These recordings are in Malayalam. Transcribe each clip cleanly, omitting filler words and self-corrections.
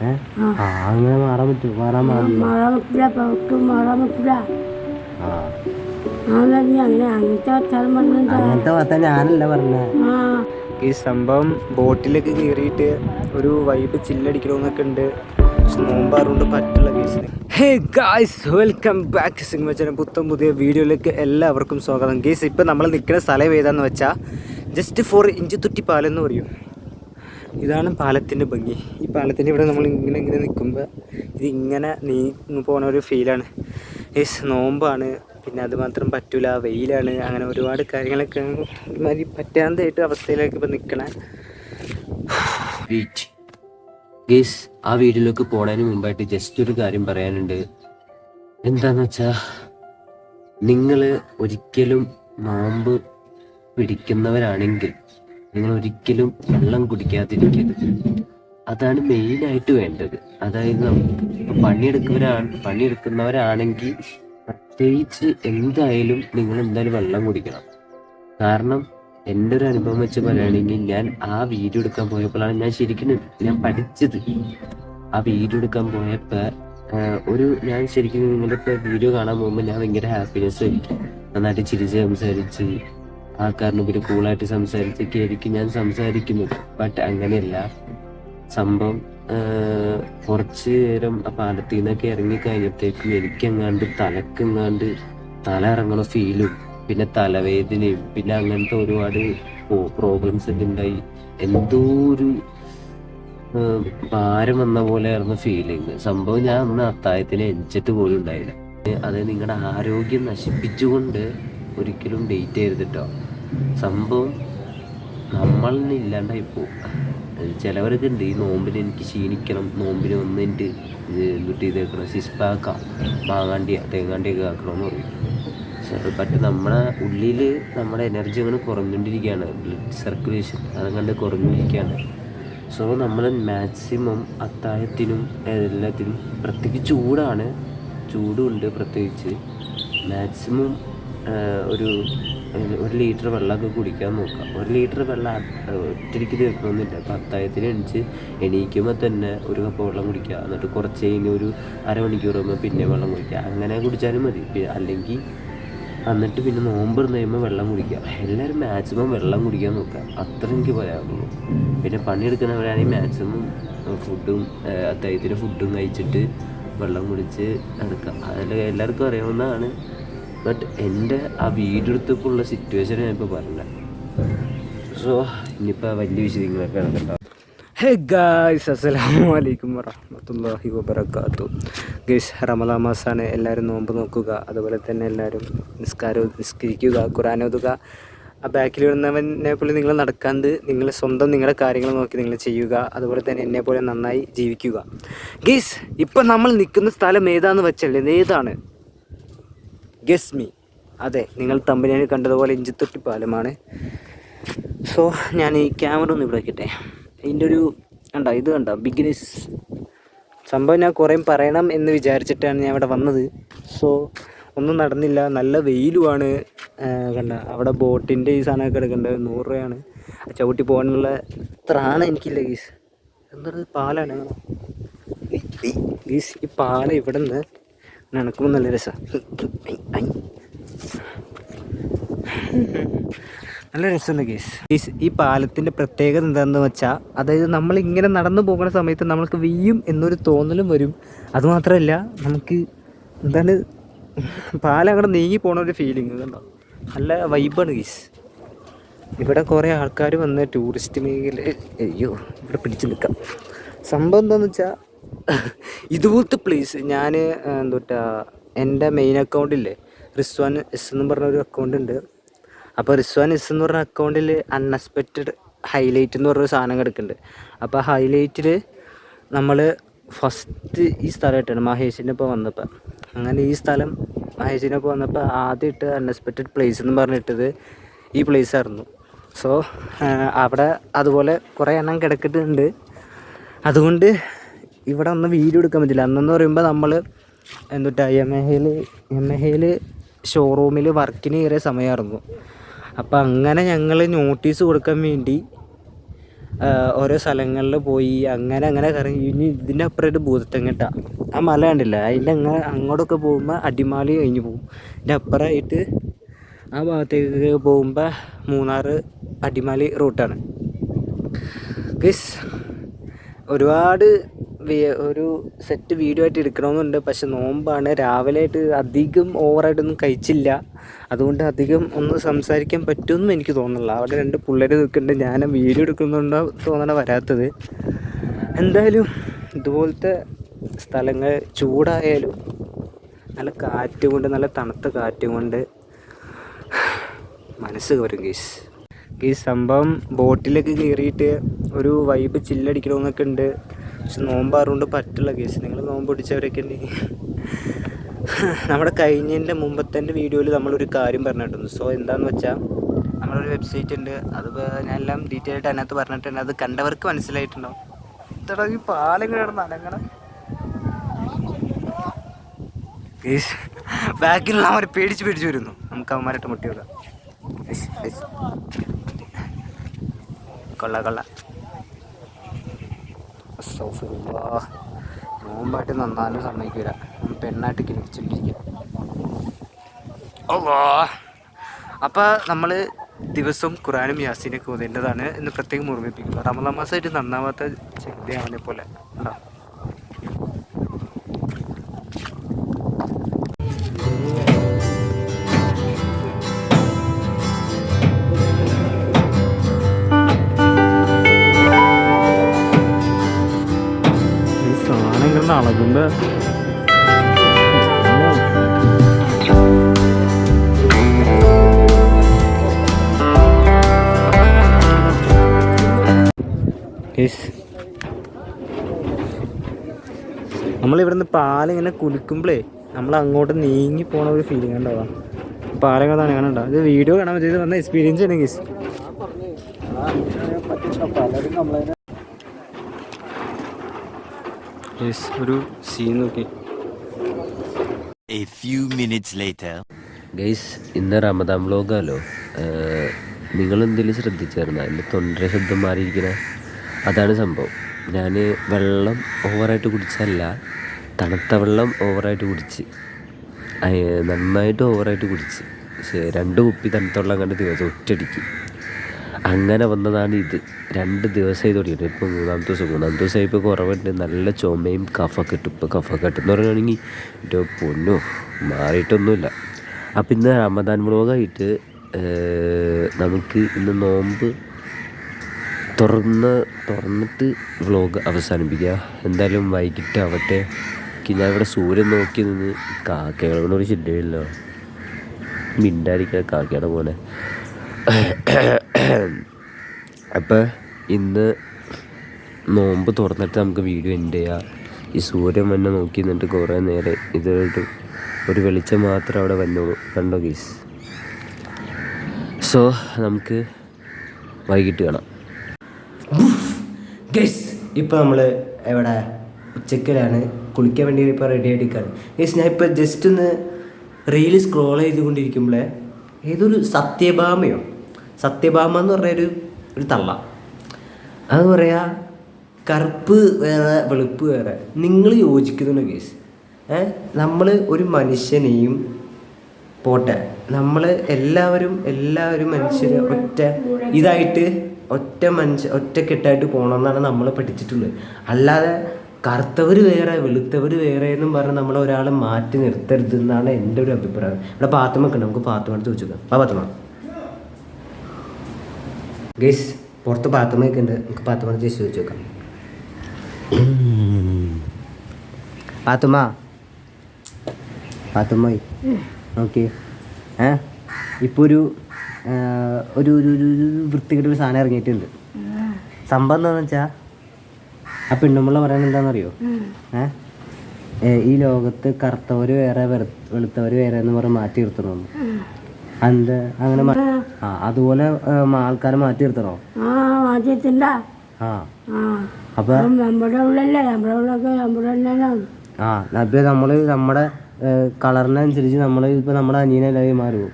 അങ്ങനെ മാറാൻ പറ്റും, മാറാൻ പറ്റില്ല, അങ്ങനത്തെ വർത്താനം ഞാനല്ല പറഞ്ഞ. ഈ സംഭവം ബോട്ടിലൊക്കെ കയറിയിട്ട് ഒരു വൈബ് ചില്ലടിക്കണമെന്നൊക്കെ ഉണ്ട്. നോമ്പാറുകൊണ്ട് പറ്റുള്ള കേസിന്. ഹേ ഗായ്സ്, വെൽക്കം ബാക്ക് സിംഗമച്ചനും പുത്തൻ പുതിയ വീഡിയോയിലേക്ക് എല്ലാവർക്കും സ്വാഗതം. ഗേസ് ഇപ്പം നമ്മൾ നിൽക്കുന്ന സ്ഥലം ഏതാണെന്ന് വെച്ചാൽ ജസ്റ്റ് ഫോർ ഇഞ്ചുതുട്ടി പാലം എന്ന് പറയും. ഇതാണ് പാലത്തിൻ്റെ ഭംഗി. ഈ പാലത്തിൻ്റെ ഇവിടെ നമ്മൾ ഇങ്ങനെ നിൽക്കുമ്പോൾ ഇതിങ്ങനെ നീങ്ങി പോകുന്ന ഒരു ഫീലാണ്. ഗേസ് നോമ്പാണ്, പിന്നെ അതുമാത്രം പറ്റൂല, വെയിലാണ്, അങ്ങനെ ഒരുപാട് കാര്യങ്ങളൊക്കെ ഒരുമാതിരി പറ്റാതായിട്ട് അവസ്ഥയിലേക്ക് ഇപ്പം നിൽക്കണേ. ഗേസ് ആ വീഡിയോയിലേക്ക് പോണതിന് മുമ്പായിട്ട് ജസ്റ്റ് ഒരു കാര്യം പറയാനുണ്ട്. എന്താന്ന് വെച്ചാൽ നിങ്ങൾ ഒരിക്കലും നോമ്പ് പിടിക്കുന്നവരാണെങ്കിൽ നിങ്ങൾ ഒരിക്കലും വെള്ളം കുടിക്കാതിരിക്കരുത്. അതാണ് മെയിനായിട്ട് വേണ്ടത്. അതായത് പണിയെടുക്കുന്നവരാണെങ്കിൽ പ്രത്യേകിച്ച് എന്തായാലും നിങ്ങൾ എന്തായാലും വെള്ളം കുടിക്കണം. കാരണം എൻ്റെ ഒരു അനുഭവം വെച്ച് പറയുകയാണെങ്കിൽ, ഞാൻ ആ വീഡിയോ എടുക്കാൻ പോയപ്പോഴാണ് ഞാൻ പഠിച്ചത്. ആ വീഡിയോ എടുക്കാൻ പോയപ്പോൾ ഞാൻ ശരിക്കും നിങ്ങളിപ്പോൾ വീഡിയോ കാണാൻ പോകുമ്പോൾ ഞാൻ ഭയങ്കര ഹാപ്പിനെസ് ആയിരിക്കും. നന്നായിട്ട് ചിരിച്ച് സംസാരിച്ച് ആൾക്കാരുടെ മുമ്പിൽ കൂളായിട്ട് സംസാരിച്ചൊക്കെ ആയിരിക്കും ഞാൻ സംസാരിക്കുന്നത്. ബട്ട് അങ്ങനെയല്ല സംഭവം. കുറച്ച് നേരം ആ പാലത്തിൽ നിന്നൊക്കെ ഇറങ്ങിക്കഴിഞ്ഞപ്പോഴത്തേക്കും എനിക്കെങ്ങാണ്ട് തല ഇറങ്ങണ ഫീലും പിന്നെ തലവേദനയും പിന്നെ അങ്ങനത്തെ ഒരുപാട് പ്രോബ്ലംസ് ഒക്കെ ഉണ്ടായി. എന്തോ ഒരു ഭാരം വന്ന പോലെ ആയിരുന്നു ഫീലിങ്. സംഭവം ഞാൻ അന്ന് അത്താഴത്തിന് എണിച്ചിട്ട് പോലും ഉണ്ടായില്ല. അത് നിങ്ങളുടെ ആരോഗ്യം നശിപ്പിച്ചുകൊണ്ട് ഒരിക്കലും ഡേറ്റ് ചെയ്യരുത് കേട്ടോ. സംഭവം നമ്മളിന് ഇല്ലാണ്ടായി പോകും. ചിലവരൊക്കെ ഉണ്ട് ഈ നോമ്പിന് എനിക്ക് ക്ഷീണിക്കണം, നോമ്പിന് വന്നിട്ട് എന്നിട്ട് ഇതേക്കണം, സിസ്പാക്കാം, തേങ്ങാണ്ടിയൊക്കെ ആക്കണമെന്ന് പറയും. ബട്ട് നമ്മുടെ ഉള്ളിൽ നമ്മുടെ എനർജി അങ്ങനെ കുറഞ്ഞുകൊണ്ടിരിക്കുകയാണ്, ബ്ലഡ് സർക്കുലേഷൻ അതങ്ങാണ്ട് കുറഞ്ഞിരിക്കുകയാണ്. സോ നമ്മൾ മാക്സിമം അത്താഴത്തിനും എല്ലാത്തിനും, പ്രത്യേകിച്ച് ചൂടുണ്ട്, പ്രത്യേകിച്ച് മാക്സിമം ഒരു ലിറ്റർ വെള്ളമൊക്കെ കുടിക്കാൻ നോക്കാം. 1 ലിറ്റർ വെള്ളം ഒറ്റയ്ക്ക് തീർക്കണമെന്നില്ല. അപ്പോൾ അത്താഴത്തിന് എണീക്കുമ്പോൾ തന്നെ ഒരു കപ്പ് വെള്ളം കുടിക്കുക, എന്നിട്ട് കുറച്ച് കഴിഞ്ഞ് ഒരു അരമണിക്കൂർ ആകുമ്പോൾ പിന്നെ വെള്ളം കുടിക്കുക. അങ്ങനെ കുടിച്ചാലും മതി. അല്ലെങ്കിൽ എന്നിട്ട് പിന്നെ നോമ്പ് കഴിയുമ്പോൾ വെള്ളം കുടിക്കുക. എല്ലാവരും മാക്സിമം വെള്ളം കുടിക്കാൻ നോക്കുക. അത്ര എനിക്ക് പറയാറുള്ളൂ. പിന്നെ പണിയെടുക്കുന്നവരാണെങ്കിൽ മാക്സിമം അത്താഴത്തിന് ഫുഡും കഴിച്ചിട്ട് വെള്ളം കുടിച്ച് എടുക്കുക. അതിൽ എല്ലാവർക്കും അറിയാവുന്നതാണ്. ബട്ട് എൻ്റെ ആ വീഡിയോ എടുത്തപ്പോഴുള്ള സിറ്റുവേഷൻ ഞാനിപ്പോൾ പറഞ്ഞത്. സോ ഇനിയിപ്പോൾ വലിയ വിശദങ്ങളൊക്കെ നടക്കണ്ട. ഹേ ഗായ്സ്, അസ്സലാമു അലൈക്കും വറഹ്മത്തുള്ളാഹി വബറകാതുഹു. ഗൈസ്, റമദാൻ മാസമാണ്. എല്ലാവരും നോമ്പ് നോക്കുക. അതുപോലെ തന്നെ എല്ലാവരും നിസ്കരിക്കുക, ഖുർആൻ ഓതുക. ആ ബാക്കിൽ വരുന്നവനെ പോലെ നിങ്ങൾ നടക്കാണ്ട് നിങ്ങൾ സ്വന്തം നിങ്ങളുടെ കാര്യങ്ങൾ നോക്കി നിങ്ങൾ ചെയ്യുക. അതുപോലെ തന്നെ എന്നെപ്പോലെ നന്നായി ജീവിക്കുക. ഗൈസ്, ഇപ്പം നമ്മൾ നിൽക്കുന്ന സ്ഥലം ഏതാണെന്ന് വെച്ചല്ലേ, ഏതാണ്? Guess me. അതെ, നിങ്ങൾ തമ്പനിയിൽ കണ്ടതുപോലെ ഇഞ്ചുതൊട്ടി പാലമാണ്. സോ ഞാൻ ഈ ക്യാമറ ഒന്ന് ഇവിടെ വയ്ക്കട്ടെ. ഇതിൻ്റെ ഇത് കണ്ടോ, ബിഗിനേഴ്സ് സംഭവം. ഞാൻ കുറേ പറയണം എന്ന് വിചാരിച്ചിട്ടാണ് ഞാൻ ഇവിടെ വന്നത്. സോ ഒന്നും നടന്നില്ല. നല്ല വെയിലുമാണ്. കണ്ട അവിടെ ബോട്ടിൻ്റെ ഈ സാധനമൊക്കെ എടുക്കേണ്ടത് 100 രൂപയാണ്. ചവിട്ടി പോകാനുള്ള ത്രാണ് എനിക്കില്ല ഗീസ്. എന്താണ് പാലാണ് ഗീസ്. ഈ പാലം ഇവിടെ നിന്ന് നടക്കുമ്പോൾ നല്ല രസമാണ്. നല്ല രസമുണ്ട് ഗീസ്. ഈ പാലത്തിൻ്റെ പ്രത്യേകത എന്താണെന്ന് വെച്ചാൽ, അതായത് നമ്മളിങ്ങനെ നടന്നു പോകുന്ന സമയത്ത് നമ്മൾക്ക് വെയ്യും എന്നൊരു തോന്നലും വരും. അതുമാത്രമല്ല, നമുക്ക് എന്താണ് പാലം അങ്ങോട്ട് നീങ്ങി പോണ ഒരു ഫീലിങ് കണ്ടോ. നല്ല വൈബാണ് ഗീസ്. ഇവിടെ കുറേ ആൾക്കാർ വന്ന് ടൂറിസ്റ്റ് മേഖല ഇവിടെ പിടിച്ച് നിൽക്കാം. സംഭവം എന്താണെന്ന് വെച്ചാൽ, ഇതുപോലത്തെ പ്ലേസ് ഞാൻ എൻ്റെ മെയിൻ അക്കൗണ്ടില്ലേ, റിസ്വാൻ എസ് എന്ന് പറഞ്ഞൊരു അക്കൗണ്ട് ഉണ്ട്. അപ്പോൾ റിസ്വാൻ എസ് എന്ന് പറഞ്ഞ അക്കൗണ്ടിൽ അൺഎക്സ്പെക്റ്റഡ് ഹൈലൈറ്റ് എന്ന് പറഞ്ഞൊരു സാധനം കിടക്കുന്നുണ്ട്. അപ്പോൾ ഹൈലൈറ്റിൽ നമ്മൾ ഫസ്റ്റ് ഈ സ്ഥലം ഇട്ടാണ് മഹേഷിനൊപ്പം വന്നപ്പോൾ. അങ്ങനെ ഈ സ്ഥലം മഹേഷിനൊപ്പം വന്നപ്പോൾ ആദ്യം ഇട്ട് അൺഎക്സ്പെക്റ്റഡ് പ്ലേസ് എന്ന് പറഞ്ഞിട്ടത് ഈ പ്ലേസ് ആയിരുന്നു. സോ അവിടെ അതുപോലെ കുറേ എണ്ണം കിടക്കിട്ടുണ്ട്. അതുകൊണ്ട് ഇവിടെ ഒന്ന് വീഡിയോ എടുക്കാൻ പറ്റില്ല. അന്നെന്ന് പറയുമ്പോൾ നമ്മൾ യമഹയിൽ ഷോറൂമിൽ വർക്കിന് കയറിയ സമയമായിരുന്നു. അപ്പോൾ അങ്ങനെ ഞങ്ങൾ നോട്ടീസ് കൊടുക്കാൻ വേണ്ടി ഓരോ സ്ഥലങ്ങളിൽ പോയി അങ്ങനെ കറങ്ങി. ഇനി ഇതിൻ്റെ അപ്പുറമായിട്ട് ഭൂതത്തെങ്ങട്ടാ ആ മല കണ്ടില്ല, അതിൻ്റെ അങ്ങോട്ടൊക്കെ പോകുമ്പോൾ അടിമാലി കഴിഞ്ഞ് പോകും. ഇതിൻ്റെ അപ്പുറമായിട്ട് ആ ഭാഗത്തേക്ക് പോകുമ്പോൾ മൂന്നാർ അടിമാലി റൂട്ടാണ്. ഗൈസ് ഒരുപാട് ഒരു സെറ്റ് വീഡിയോ ആയിട്ട് എടുക്കണമെന്നുണ്ട്, പക്ഷെ നോമ്പാണ്. രാവിലെ ആയിട്ട് അധികം ഓവറായിട്ടൊന്നും കഴിച്ചില്ല, അതുകൊണ്ട് അധികം ഒന്നും സംസാരിക്കാൻ പറ്റുമെന്നും എനിക്ക് തോന്നുന്നില്ല. അവിടെ 2 പിള്ളേർ നിൽക്കുന്നുണ്ട്, ഞാൻ വീഡിയോ എടുക്കുന്നുണ്ടോ തോന്നണ വരാത്തത്. എന്തായാലും ഇതുപോലത്തെ സ്ഥലങ്ങൾ ചൂടായാലും നല്ല കാറ്റ് കൊണ്ട്, നല്ല തണുത്ത കാറ്റ് കൊണ്ട് മനസ്സ് കവരും ഈ സംഭവം. ബോട്ടിലൊക്കെ കയറിയിട്ട് ഒരു വൈബ് ചില്ലടിക്കണമെന്നൊക്കെ ഉണ്ട്, പക്ഷെ നോമ്പാറുകൊണ്ട് പറ്റില്ല കേസ്. നിങ്ങൾ നോമ്പ് പിടിച്ചവരൊക്കെ ഉണ്ടെങ്കിൽ നമ്മുടെ കഴിഞ്ഞതിൻ്റെ മുമ്പത്തെ വീഡിയോയിൽ നമ്മളൊരു കാര്യം പറഞ്ഞിട്ടുണ്ട്. സോ എന്താണെന്ന് വെച്ചാൽ നമ്മളൊരു വെബ്സൈറ്റ് ഉണ്ട്, അത് ഞാൻ എല്ലാം ഡീറ്റെയിൽ ആയിട്ട് അതിനകത്ത് പറഞ്ഞിട്ടുണ്ട്. അത് കണ്ടവർക്ക് മനസ്സിലായിട്ടുണ്ടാവും. ഇത്ര ഈ പാലം കിടന്ന് അനങ്ങണം കേസ്. ബാക്കിലുള്ള അവന്മാർ പേടിച്ച് വരുന്നു. നമുക്ക് അവന്മാരായിട്ട് മുട്ടി വെക്കാം. കൊള്ള നോമ്പായിട്ട് നന്നാലും സമ്മതിക്കില്ല, പെണ്ണായിട്ട് കിണിച്ചിട്ടിരിക്കുക. അപ്പോൾ നമ്മൾ ദിവസം ഖുറാനും യാസീനൊക്കെ ഓതേണ്ടതാണ് എന്ന് പ്രത്യേകം ഓർമ്മിപ്പിക്കുന്നു. റമദാൻ മാസമായിട്ട് നന്നാവാത്ത ചെറുതയാവനെ പോലെ ഉണ്ടോ. അളകുമ്പോ നമ്മളിവിടുന്ന് പാലിങ്ങനെ കുലിക്കുമ്പോഴേ നമ്മൾ അങ്ങോട്ട് നീങ്ങി പോണ ഒരു ഫീലിംഗ് ഉണ്ടാവാം. പാലങ്ങൾ അങ്ങനെ ഉണ്ടാവും. ഇത് വീഡിയോ കാണാൻ പറ്റിയത് വന്ന എക്സ്പീരിയൻസ് ആണ് ഗീസ്. ഒരു സീൻ നോക്കി. ഗൈസ് ഇന്ന് റമദാൻ വ്ലോഗാലോ. നിങ്ങളെന്തെങ്കിലും ശ്രദ്ധിച്ചായിരുന്നോ എൻ്റെ തൊണ്ട ശബ്ദം മാറിയിരിക്കണേ? അതാണ് സംഭവം. ഞാൻ വെള്ളം ഓവറായിട്ട് കുടിച്ചല്ല, തണുത്ത വെള്ളം ഓവറായിട്ട് കുടിച്ച്, നന്നായിട്ട് ഓവറായിട്ട് കുടിച്ച്. പക്ഷേ 2 കുപ്പി തണുത്ത വെള്ളം കണ്ട് ദിവസം ഒറ്റയടിക്ക് അങ്ങനെ വന്നതാണ് ഇത്. 2 ദിവസമായി തുടങ്ങിയിട്ട്. ഇപ്പോൾ 3-ാമത്തെ ദിവസമായി. ഇപ്പോൾ കുറവുണ്ട്. നല്ല ചുമയും കഫക്കെട്ട്. ഇപ്പോൾ കഫക്കെട്ടെന്ന് പറയുകയാണെങ്കിൽ എൻ്റെ പൊന്നോ മാറിയിട്ടൊന്നുമില്ല. അപ്പം ഇന്ന് റമദാൻ വ്ലോഗായിട്ട് നമുക്ക് ഇന്ന് നോമ്പ് തുറന്നിട്ട് വ്ലോഗ് അവസാനിപ്പിക്കുക. എന്തായാലും വൈകിട്ടാവട്ടെ. ഞാൻ ഇവിടെ സൂര്യൻ നോക്കി നിന്ന് കാക്കകളോടൊരു ചിന്തയില്ലോ, മിണ്ടായിരിക്കുക കാക്കയുടെ പോലെ. അപ്പം ഇന്ന് നോമ്പ് തുറന്നിട്ട് നമുക്ക് വീഡിയോ എൻഡ് ചെയ്യാം. ഈ സൂര്യൻ വന്നെ നോക്കി നിന്നിട്ട് കുറേ നേരം ഇതായിട്ട് ഒരു വെളിച്ചം മാത്രം അവിടെ വന്നോളൂ. കണ്ടോ ഗീസ്? സോ നമുക്ക് വൈകിട്ട് കാണാം. ഗൈസ് ഇപ്പോൾ നമ്മൾ എവിടെ ഉച്ചക്കലാണ്, കുളിക്കാൻ വേണ്ടി ഇപ്പോൾ റെഡി ആയിട്ടിരിക്കുകയാണ്. ഗൈസ് ഞാൻ ഇപ്പോൾ ജസ്റ്റ് ഒന്ന് റീൽ സ്ക്രോൾ ചെയ്തുകൊണ്ടിരിക്കുമ്പോഴേ ഏതൊരു സത്യഭാമ എന്ന് പറഞ്ഞൊരു തള്ള, അത് പറയാ കറുപ്പ് വേറെ വെളുപ്പ് വേറെ. നിങ്ങൾ യോജിക്കുന്നുണ്ടോ ഗൈസ്? നമ്മൾ ഒരു മനുഷ്യനെയും പോട്ടെ, നമ്മൾ എല്ലാവരും മനുഷ്യർ ഇതായിട്ട് ഒറ്റക്കെട്ടായിട്ട് പോകണമെന്നാണ് നമ്മൾ പഠിച്ചിട്ടുള്ളത്. അല്ലാതെ കറുത്തവർ വേറെ വെളുത്തവർ വേറെ എന്നും പറഞ്ഞ് നമ്മൾ ഒരാളെ മാറ്റി നിർത്തരുത് എന്നാണ് എൻ്റെ ഒരു അഭിപ്രായം. ഇവിടെ പാത്തുമ്മ ഉണ്ട്, നമുക്ക് പാത്തുമ്മ ചോദിച്ചു നോക്കാം. പാത്തുമ്മ ഗൈസ്, പുറത്ത് പാത്തുമ്മയൊക്കെ ഉണ്ട്, നമുക്ക് പാത്തുമ്മ ചോദിച്ചു നോക്കാം. പാത്തുമ്മ ഓക്കെ. ഇപ്പോൾ ഒരു വൃത്തികെട്ടൊരു സാധനം ഇറങ്ങിയിട്ടുണ്ട്. സംഭവം എന്താണെന്ന് വെച്ചാൽ ആ പെണ്ണുമ്പിള്ള പറയാൻ എന്താണെന്നറിയോ? ഈ ലോകത്ത് കറുത്തവർ വേറെ വെളുത്തവർ വേറെ എന്ന് പറഞ്ഞ് മാറ്റി നിർത്തണമെന്ന്. എന്താ അങ്ങനെ? അതുപോലെ ആൾക്കാരെ മാറ്റി നിർത്തണോ? അപ്പൊ നമ്മുടെ കളറിനനുസരിച്ച് നമ്മളിപ്പോൾ നമ്മുടെ അനിയനെല്ലാവരും മാറുമോ?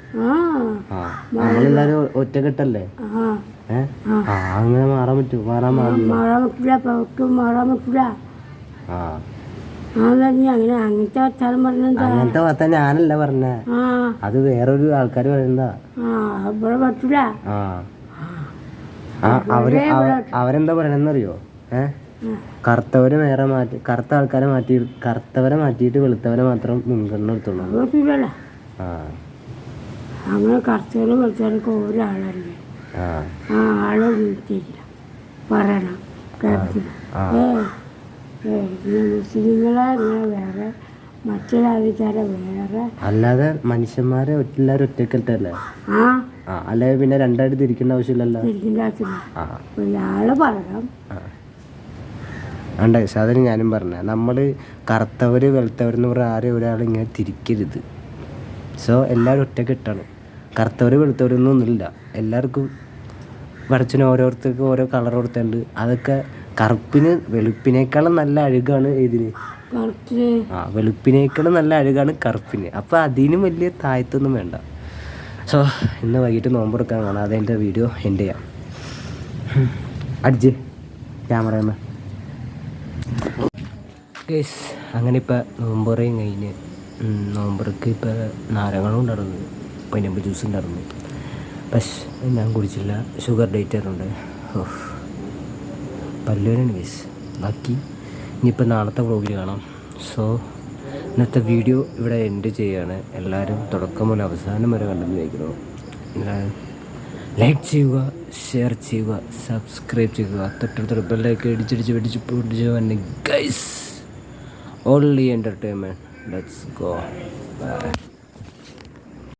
നമ്മളെല്ലാവരും ഒറ്റക്കെട്ടല്ലേ? അങ്ങനെ മാറാൻ പറ്റും? മാറാൻ പറ്റില്ല, പുറത്തും മാറാൻ പറ്റില്ല. ആ അങ്ങനെ അങ്ങനത്തെ വർത്താനം പറഞ്ഞെന്താ? അങ്ങനത്തെ വർത്താനം ഞാനല്ല പറഞ്ഞ, അത് വേറൊരു ആൾക്കാർ പറയുന്നതാ. ഇവിടെ പറ്റില്ല. അവരെന്താ പറയണെന്നറിയോ? കറുത്തവരെ വേറെ മാറ്റി, കറുത്ത ആൾക്കാരെ മാറ്റി, കറുത്തവരെ മാറ്റിയിട്ട് വെളുത്തവരെ മാത്രം മുൻഗണന എടുത്തോളൂ. പറ്റില്ലല്ലോ. അങ്ങനെ കറുത്തവരും വെളുത്തവരൊക്കെ ഒരാളല്ലേ. ആളെ നിർത്തിയില്ല പറയണം, കേൾക്കില്ല. മുസ്ലിങ്ങളെ ഇങ്ങനെ വേറെ, മറ്റൊരാൾക്കാരെ വേറെ. അല്ലാതെ മനുഷ്യന്മാരെ എല്ലാവരും ഒറ്റക്കല്ലേ? അല്ലെ പിന്നെ രണ്ടായിട്ട് തിരിക്കേണ്ട ആവശ്യമില്ലല്ലോ. തിരിക്കേണ്ട ആവശ്യമില്ല. ഇയാള് പറയണം. വേണ്ട സാധനം ഞാനും പറഞ്ഞ, നമ്മൾ കറുത്തവര് വെളുത്തവരെന്ന് പറഞ്ഞാൽ ആരും ഒരാളിങ്ങനെ തിരിക്കരുത്. സോ എല്ലാവരും ഒറ്റക്കെട്ടാണ്. കറുത്തവര് വെളുത്തവരൊന്നും ഒന്നുമില്ല. എല്ലാവർക്കും പടച്ചിന് ഓരോരുത്തർക്കും ഓരോ കളർ കൊടുത്തുണ്ട്. അതൊക്കെ കറുപ്പിന് വെളുപ്പിനേക്കാളും നല്ല അഴുകാണ് ഇതിന്. വെളുപ്പിനേക്കാളും നല്ല അഴുകാണ് കറുപ്പിന്. അപ്പോൾ അതിനും വലിയ താഴ്ത്തൊന്നും വേണ്ട. സോ ഇന്ന് വൈകിട്ട് നോമ്പ് എടുക്കാൻ കാണാം. അതെൻ്റെ വീഡിയോ എൻ്റെ ചെയ്യാം. അടിച്ച് ക്യാമറ ഗൈസ്. അങ്ങനെ ഇപ്പം നോമ്പുറയും കഴിഞ്ഞ്, നോമ്പുറക്ക് ഇപ്പം നാരങ്ങളും ഉണ്ടായിരുന്നു, പൈനാപ്പിൾ ജ്യൂസ് ഉണ്ടായിരുന്നു. പക്ഷേ ഞാൻ കുടിച്ചില്ല, ഷുഗർ ഡേറ്റ് ആയിരുന്നു. പല്ലുവേനാണ് ഗൈസ്. ബാക്കി ഇനിയിപ്പോൾ നാളത്തെ വ്ളോഗിൽ കാണാം. സോ ഇന്നത്തെ വീഡിയോ ഇവിടെ എൻഡ് ചെയ്യുകയാണ്. എല്ലാവരും തുടക്കം മുതൽ അവസാനം വരെ കണ്ടെന്ന് വയ്ക്കണം. എല്ലാവരും ലൈക്ക് ചെയ്യുക, ഷെയർ ചെയ്യുക, സബ്സ്ക്രൈബ് ചെയ്യുക, തൊട്ടടുത്ത ബെല്ലൈക്കൺ ഇടിച്ചിടിച്ച് പൊടിച്ച് guys. Only entertainment. Let's go. By.